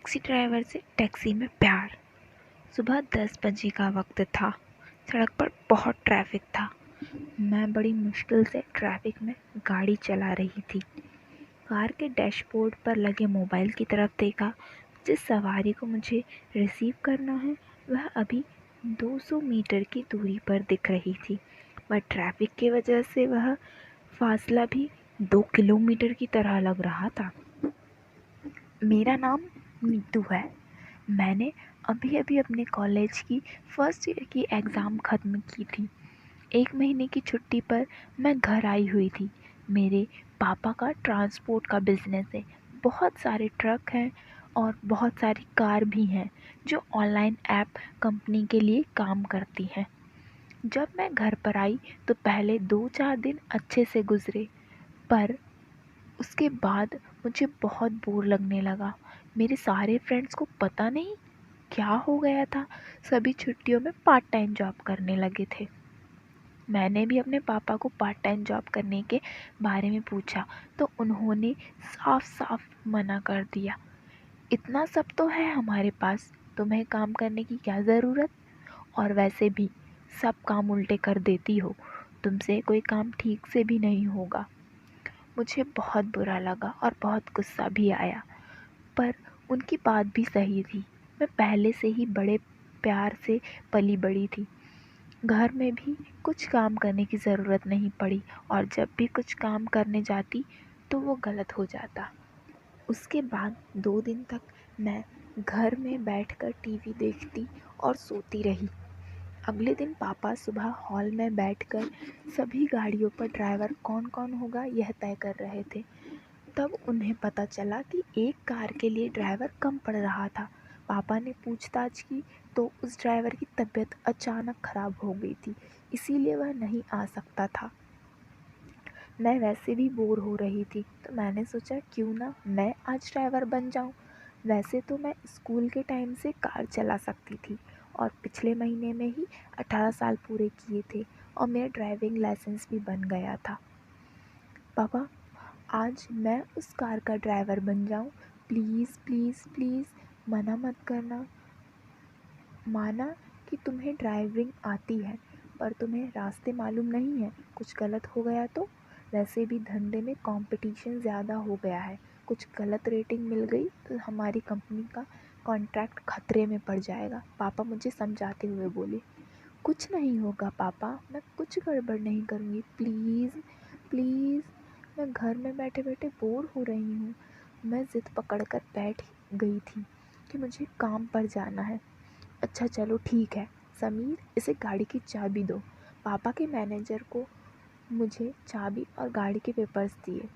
Taxi driver से taxi में प्यार। सुबह 10 बजे का वक्त था। सड़क पर बहुत ट्रैफिक था। मैं बड़ी मुश्किल से ट्रैफिक में गाड़ी चला रही थी। कार के डैशबोर्ड पर लगे मोबाइल की तरफ देखा। जिस सवारी को मुझे रिसीव करना है वह अभी 200 मीटर की दूरी पर दिख रही थी, पर ट्रैफिक की वजह से वह फासला भी 2 किलोमीटर की तरह लग रहा था। मेरा नाम नीतू है। मैंने अभी अभी अपने कॉलेज की फर्स्ट ईयर की एग्ज़ाम ख़त्म की थी। 1 महीने की छुट्टी पर मैं घर आई हुई थी। मेरे पापा का ट्रांसपोर्ट का बिज़नेस है। बहुत सारे ट्रक हैं और बहुत सारी कार भी हैं जो ऑनलाइन ऐप कंपनी के लिए काम करती हैं। जब मैं घर पर आई तो पहले 2-4 दिन अच्छे से गुज़रे, पर उसके बाद मुझे बहुत बोर लगने लगा। मेरे सारे फ्रेंड्स को पता नहीं क्या हो गया था, सभी छुट्टियों में पार्ट टाइम जॉब करने लगे थे। मैंने भी अपने पापा को पार्ट टाइम जॉब करने के बारे में पूछा तो उन्होंने साफ साफ मना कर दिया। इतना सब तो है हमारे पास, तुम्हें काम करने की क्या ज़रूरत, और वैसे भी सब काम उल्टे कर देती हो, तुमसे कोई काम ठीक से भी नहीं होगा। मुझे बहुत बुरा लगा और बहुत गुस्सा भी आया, पर उनकी बात भी सही थी। मैं पहले से ही बड़े प्यार से पली बड़ी थी। घर में भी कुछ काम करने की ज़रूरत नहीं पड़ी, और जब भी कुछ काम करने जाती तो वो गलत हो जाता। उसके बाद 2 दिन तक मैं घर में बैठकर टीवी देखती और सोती रही। अगले दिन पापा सुबह हॉल में बैठकर सभी गाड़ियों पर ड्राइवर कौन कौन होगा यह तय कर रहे थे। तब उन्हें पता चला कि एक कार के लिए ड्राइवर कम पड़ रहा था। पापा ने पूछताछ की तो उस ड्राइवर की तबीयत अचानक ख़राब हो गई थी, इसीलिए वह नहीं आ सकता था। मैं वैसे भी बोर हो रही थी तो मैंने सोचा क्यों ना मैं आज ड्राइवर बन जाऊं। वैसे तो मैं स्कूल के टाइम से कार चला सकती थी और पिछले महीने में ही 18 साल पूरे किए थे और मेरा ड्राइविंग लाइसेंस भी बन गया था। पापा, आज मैं उस कार का ड्राइवर बन जाऊं, प्लीज़ प्लीज़ प्लीज़, मना मत करना। माना कि तुम्हें ड्राइविंग आती है पर तुम्हें रास्ते मालूम नहीं है, कुछ गलत हो गया तो? वैसे भी धंधे में कंपटीशन ज़्यादा हो गया है, कुछ गलत रेटिंग मिल गई तो हमारी कंपनी का कॉन्ट्रैक्ट खतरे में पड़ जाएगा। पापा मुझे समझाते हुए बोले। कुछ नहीं होगा पापा, मैं कुछ गड़बड़ नहीं करूँगी, प्लीज़ प्लीज़। मैं घर में बैठे बैठे बोर हो रही हूँ। मैं ज़िद पकड़ कर बैठ गई थी कि मुझे काम पर जाना है। अच्छा चलो ठीक है समीर, इसे गाड़ी की चाबी दो। पापा के मैनेजर को मुझे चाबी और गाड़ी के पेपर्स दिए।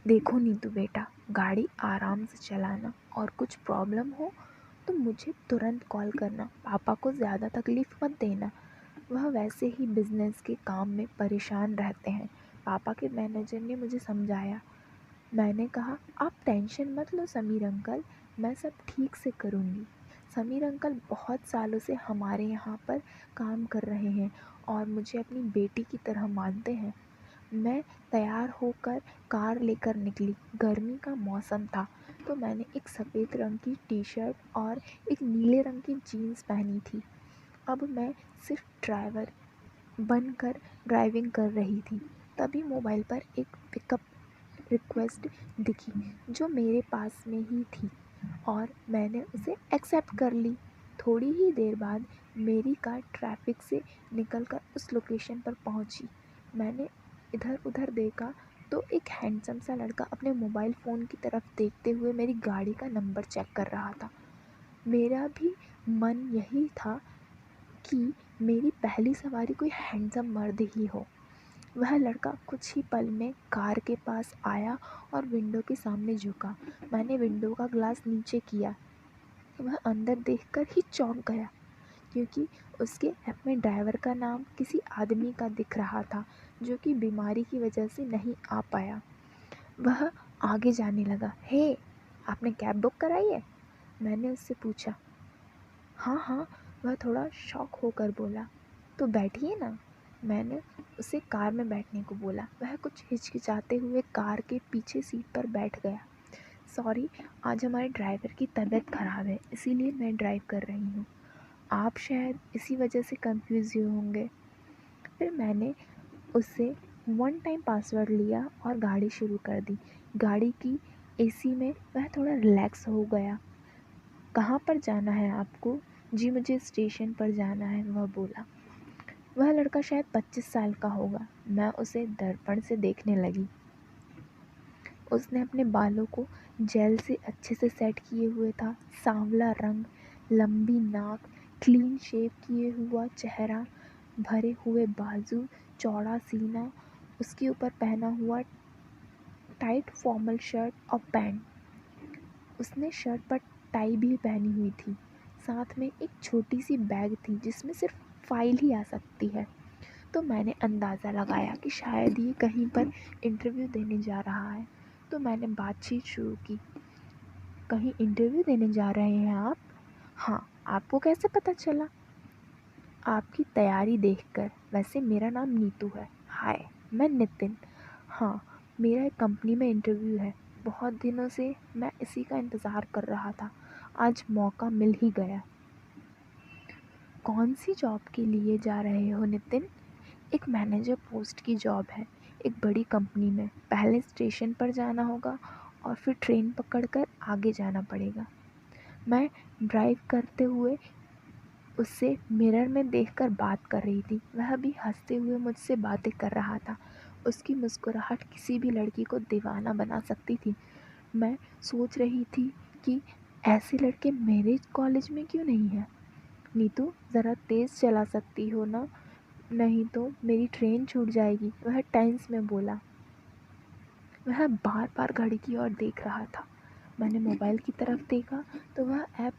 देखो नीतू बेटा, गाड़ी आराम से चलाना और कुछ प्रॉब्लम हो तो मुझे तुरंत कॉल करना। पापा को ज़्यादा तकलीफ़ मत देना, वह वैसे ही बिज़नेस के काम में परेशान रहते हैं। पापा के मैनेजर ने मुझे समझाया। मैंने कहा आप टेंशन मत लो समीर अंकल, मैं सब ठीक से करूँगी। समीर अंकल बहुत सालों से हमारे यहाँ पर काम कर रहे हैं और मुझे अपनी बेटी की तरह मानते हैं। मैं तैयार होकर कार लेकर निकली। गर्मी का मौसम था तो मैंने एक सफ़ेद रंग की टी शर्ट और एक नीले रंग की जीन्स पहनी थी। अब मैं सिर्फ ड्राइवर बनकर ड्राइविंग कर रही थी। तभी मोबाइल पर एक पिकअप रिक्वेस्ट दिखी जो मेरे पास में ही थी और मैंने उसे एक्सेप्ट कर ली। थोड़ी ही देर बाद मेरी कार ट्रैफिक से निकलकर उस लोकेशन पर पहुंची। मैंने इधर उधर देखा तो एक हैंडसम सा लड़का अपने मोबाइल फ़ोन की तरफ देखते हुए मेरी गाड़ी का नंबर चेक कर रहा था। मेरा भी मन यही था कि मेरी पहली सवारी कोई हैंडसम मर्द ही हो। वह लड़का कुछ ही पल में कार के पास आया और विंडो के सामने झुका। मैंने विंडो का ग्लास नीचे किया। वह अंदर देखकर ही चौंक गया क्योंकि उसके ऐप में ड्राइवर का नाम किसी आदमी का दिख रहा था जो कि बीमारी की वजह से नहीं आ पाया। वह आगे जाने लगा। हे, आपने कैब बुक कराई है? मैंने उससे पूछा। हाँ हाँ, वह थोड़ा शॉक होकर बोला। तो बैठिए ना। मैंने उसे कार में बैठने को बोला। वह कुछ हिचकिचाते हुए कार के पीछे सीट पर बैठ गया। सॉरी, आज हमारे ड्राइवर की तबीयत ख़राब है, इसीलिए मैं ड्राइव कर रही हूँ। आप शायद इसी वजह से कंफ्यूज हुए होंगे। फिर मैंने उससे वन टाइम पासवर्ड लिया और गाड़ी शुरू कर दी। गाड़ी की एसी में वह थोड़ा रिलैक्स हो गया। कहाँ पर जाना है आपको? जी मुझे स्टेशन पर जाना है, वह बोला। वह लड़का शायद 25 साल का होगा। मैं उसे दर्पण से देखने लगी। उसने अपने बालों को जेल से अच्छे से सेट किए हुए था। सांवला रंग, लंबी नाक, क्लीन शेव किए हुआ चेहरा, भरे हुए बाजू, चौड़ा सीना, उसके ऊपर पहना हुआ टाइट फॉर्मल शर्ट और पैंट। उसने शर्ट पर टाई भी पहनी हुई थी। साथ में एक छोटी सी बैग थी जिसमें सिर्फ फाइल ही आ सकती है। तो मैंने अंदाज़ा लगाया कि शायद ये कहीं पर इंटरव्यू देने जा रहा है। तो मैंने बातचीत शुरू की। कहीं इंटरव्यू देने जा रहे हैं आप? हाँ, आपको कैसे पता चला? आपकी तैयारी देखकर। वैसे मेरा नाम नीतू है। हाय, मैं नितिन। हाँ, मेरा एक कंपनी में इंटरव्यू है। बहुत दिनों से मैं इसी का इंतज़ार कर रहा था। आज मौका मिल ही गया। कौन सी जॉब के लिए जा रहे हो नितिन? एक मैनेजर पोस्ट की जॉब है, एक बड़ी कंपनी में। पहले स्टेशन पर जाना होगा और फिर ट्रेन पकड़कर आगे जाना पड़ेगा। मैं ड्राइव करते हुए उससे मिरर में देखकर बात कर रही थी। वह भी हंसते हुए मुझसे बातें कर रहा था। उसकी मुस्कुराहट किसी भी लड़की को दीवाना बना सकती थी। मैं सोच रही थी कि ऐसे लड़के मेरे कॉलेज में क्यों नहीं हैं। नीतू, ज़रा तेज़ चला सकती हो ना, नहीं तो मेरी ट्रेन छूट जाएगी, वह टेंस में बोला। वह बार बार घड़ी की ओर देख रहा था। मैंने मोबाइल की तरफ देखा तो वह ऐप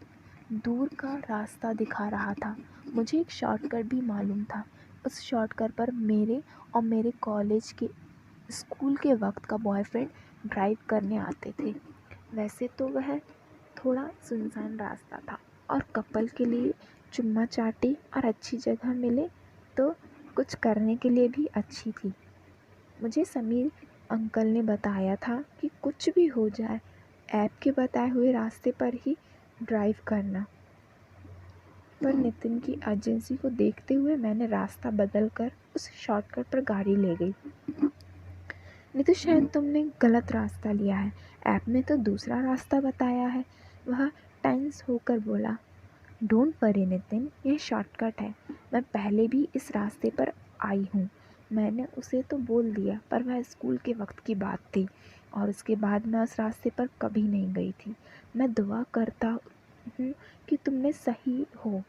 दूर का रास्ता दिखा रहा था। मुझे एक शॉर्टकट भी मालूम था। उस शॉर्टकट पर मेरे और मेरे कॉलेज के स्कूल के वक्त का बॉयफ्रेंड ड्राइव करने आते थे। वैसे तो वह थोड़ा सुनसान रास्ता था और कपल के लिए चुम्मा चाटी और अच्छी जगह मिले तो कुछ करने के लिए भी अच्छी थी। मुझे समीर अंकल ने बताया था कि कुछ भी हो जाए, ऐप के बताए हुए रास्ते पर ही ड्राइव करना। पर नितिन की अर्जेंसी को देखते हुए मैंने रास्ता बदल कर उस शॉर्टकट पर गाड़ी ले गई। नहीं तो शायद तुमने गलत रास्ता लिया है, ऐप में तो दूसरा रास्ता बताया है, वह टेंस होकर बोला। डोंट वरी नितिन, यह शॉर्टकट है। मैं पहले भी इस रास्ते पर आई हूँ। मैंने उसे तो बोल दिया, पर वह स्कूल के वक्त की बात थी और उसके बाद मैं उस रास्ते पर कभी नहीं गई थी। मैं दुआ करता हूँ कि तुमने सही हो।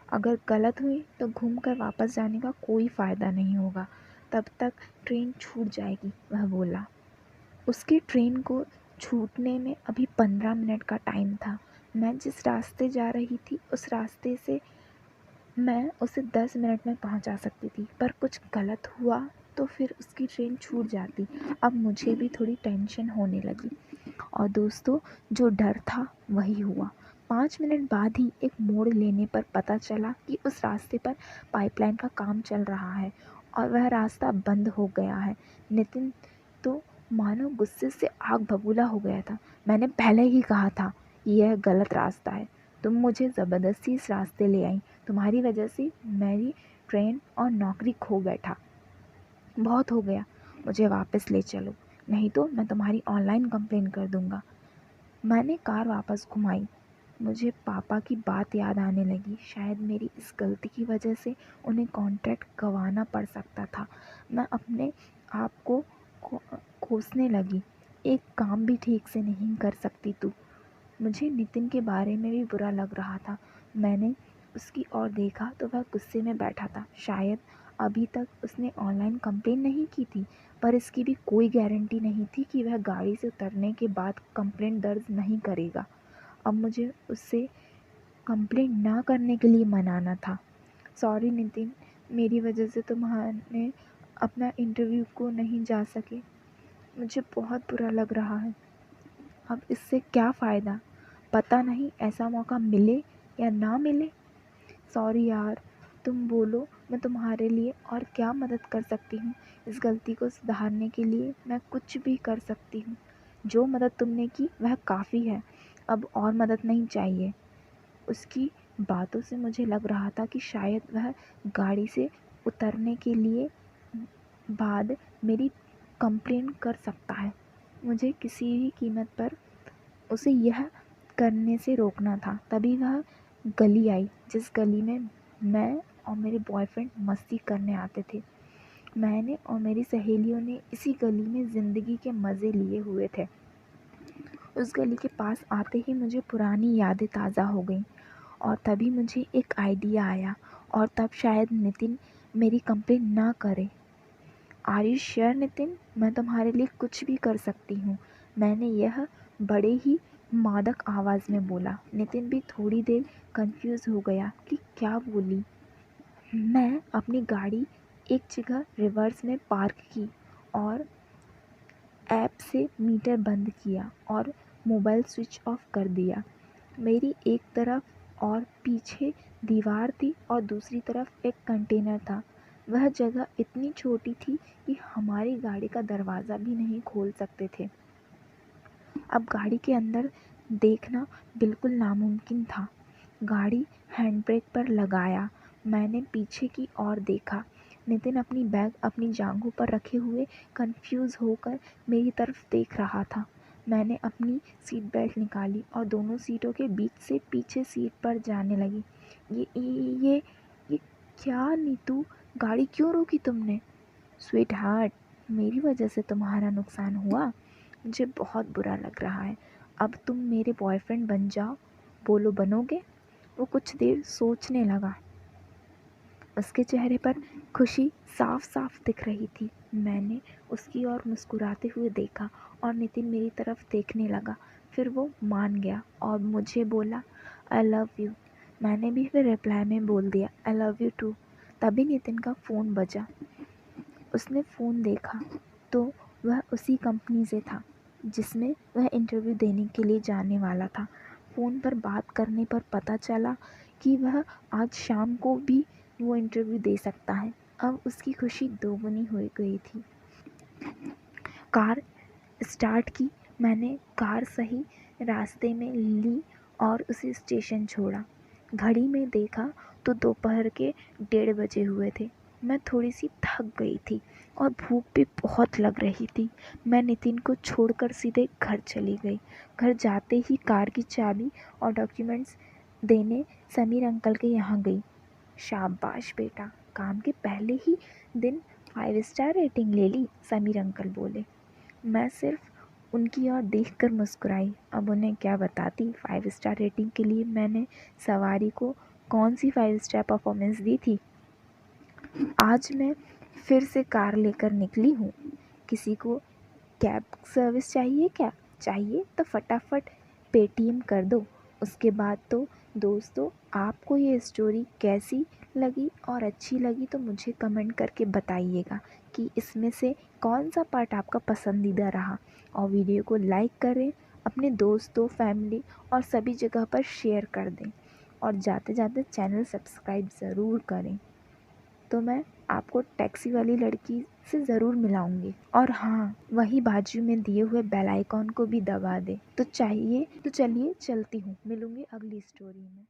अगर गलत हुई तो घूम कर वापस जाने का कोई फ़ायदा नहीं होगा। तब तक ट्रेन छूट जाएगी, वह बोला। उसकी ट्रेन को छूटने में अभी 15 मिनट का टाइम था। मैं जिस रास्ते जा रही थी उस रास्ते से मैं उसे 10 मिनट में पहुंचा सकती थी, पर कुछ गलत हुआ तो फिर उसकी ट्रेन छूट जाती। अब मुझे भी थोड़ी टेंशन होने लगी और दोस्तों, जो डर था वही हुआ। 5 मिनट बाद ही एक मोड़ लेने पर पता चला कि उस रास्ते पर पाइपलाइन का काम चल रहा है और वह रास्ता बंद हो गया है। नितिन तो मानो गुस्से से आग बबूला हो गया था। मैंने पहले ही कहा था यह गलत रास्ता है। तुम मुझे ज़बरदस्ती इस रास्ते ले आई। तुम्हारी वजह से मेरी ट्रेन और नौकरी खो बैठा। बहुत हो गया, मुझे वापस ले चलो, नहीं तो मैं तुम्हारी ऑनलाइन कंप्लेन कर दूँगा। मैंने कार वापस घुमाई। मुझे पापा की बात याद आने लगी। शायद मेरी इस गलती की वजह से उन्हें कॉन्ट्रैक्ट गंवाना पड़ सकता था। मैं अपने आप को कोसने लगी। एक काम भी ठीक से नहीं कर सकती तू। मुझे नितिन के बारे में भी बुरा लग रहा था। मैंने उसकी ओर देखा तो वह गुस्से में बैठा था। शायद अभी तक उसने ऑनलाइन कंप्लेन नहीं की थी, पर इसकी भी कोई गारंटी नहीं थी कि वह गाड़ी से उतरने के बाद कंप्लेंट दर्ज नहीं करेगा। अब मुझे उससे कंप्लेंट ना करने के लिए मनाना था। सॉरी नितिन, मेरी वजह से तुम्हारे अपना इंटरव्यू को नहीं जा सके। मुझे बहुत बुरा लग रहा है। अब इससे क्या फ़ायदा, पता नहीं ऐसा मौका मिले या ना मिले। सॉरी यार, तुम बोलो मैं तुम्हारे लिए और क्या मदद कर सकती हूँ। इस गलती को सुधारने के लिए मैं कुछ भी कर सकती हूँ। जो मदद तुमने की वह काफ़ी है, अब और मदद नहीं चाहिए। उसकी बातों से मुझे लग रहा था कि शायद वह गाड़ी से उतरने के लिए बाद मेरी कंप्लेंट कर सकता है। मुझे किसी भी कीमत पर उसे यह करने से रोकना था। तभी वह गली आई जिस गली में मैं और मेरे बॉयफ्रेंड मस्ती करने आते थे। मैंने और मेरी सहेलियों ने इसी गली में ज़िंदगी के मज़े लिए हुए थे। उस गली के पास आते ही मुझे पुरानी यादें ताज़ा हो गईं और तभी मुझे एक आइडिया आया और तब शायद नितिन मेरी कंप्लेंट ना करे। Are you sure Nitin? मैं तुम्हारे लिए कुछ भी कर सकती हूँ, मैंने यह बड़े ही मादक आवाज़ में बोला। नितिन भी थोड़ी देर कंफ्यूज हो गया कि क्या बोली। मैं अपनी गाड़ी एक जगह रिवर्स में पार्क की और ऐप से मीटर बंद किया और मोबाइल स्विच ऑफ कर दिया। मेरी एक तरफ और पीछे दीवार थी और दूसरी तरफ एक कंटेनर था। वह जगह इतनी छोटी थी कि हमारी गाड़ी का दरवाज़ा भी नहीं खोल सकते थे। अब गाड़ी के अंदर देखना बिल्कुल नामुमकिन था। गाड़ी हैंड ब्रेक पर लगाया। मैंने पीछे की ओर देखा। नितिन अपनी बैग अपनी जांघों पर रखे हुए कंफ्यूज होकर मेरी तरफ देख रहा था। मैंने अपनी सीट बेल्ट निकाली और दोनों सीटों के बीच से पीछे सीट पर जाने लगी। ये क्या नीतू, गाड़ी क्यों रोकी तुमने? स्वीट हार्ट, मेरी वजह से तुम्हारा नुकसान हुआ, मुझे बहुत बुरा लग रहा है। अब तुम मेरे बॉयफ्रेंड बन जाओ। बोलो बनोगे? वो कुछ देर सोचने लगा। उसके चेहरे पर खुशी साफ साफ दिख रही थी। मैंने उसकी ओर मुस्कुराते हुए देखा और नितिन मेरी तरफ देखने लगा। फिर वो मान गया और मुझे बोला आई लव यू। मैंने भी फिर रिप्लाई में बोल दिया आई लव यू टू। तभी नितिन का फ़ोन बजा। उसने फ़ोन देखा तो वह उसी कंपनी से था जिसमें वह इंटरव्यू देने के लिए जाने वाला था। फ़ोन पर बात करने पर पता चला कि वह आज शाम को भी वो इंटरव्यू दे सकता है। अब उसकी खुशी दोगुनी हो गई थी। कार स्टार्ट की। मैंने कार सही रास्ते में ली और उसे स्टेशन छोड़ा। घड़ी में देखा तो दोपहर के 1:30 बजे हुए थे। मैं थोड़ी सी थक गई थी और भूख भी बहुत लग रही थी। मैं नितिन को छोड़कर सीधे घर चली गई। घर जाते ही कार की चाबी और डॉक्यूमेंट्स देने समीर अंकल के यहाँ गई। शाबाश बेटा, काम के पहले ही दिन 5 स्टार रेटिंग ले ली, समीर अंकल बोले। मैं सिर्फ उनकी ओर देखकर मुस्कुराई। अब उन्हें क्या बताती 5 स्टार रेटिंग के लिए मैंने सवारी को कौन सी 5 स्टार परफॉर्मेंस दी थी। आज मैं फिर से कार लेकर निकली हूँ। किसी को कैब सर्विस चाहिए क्या? चाहिए तो फटाफट पेटीएम कर दो। उसके बाद तो दोस्तों, आपको ये स्टोरी कैसी लगी और अच्छी लगी तो मुझे कमेंट करके बताइएगा कि इसमें से कौन सा पार्ट आपका पसंदीदा रहा। और वीडियो को लाइक करें, अपने दोस्तों, फैमिली और सभी जगह पर शेयर कर दें और जाते जाते चैनल सब्सक्राइब ज़रूर करें। तो मैं आपको टैक्सी वाली लड़की से ज़रूर मिलाऊंगी। और हाँ, वही बाजू में दिए हुए बेल आइकॉन को भी दबा दे तो चलिए चलती हूँ। मिलूंगी अगली स्टोरी में।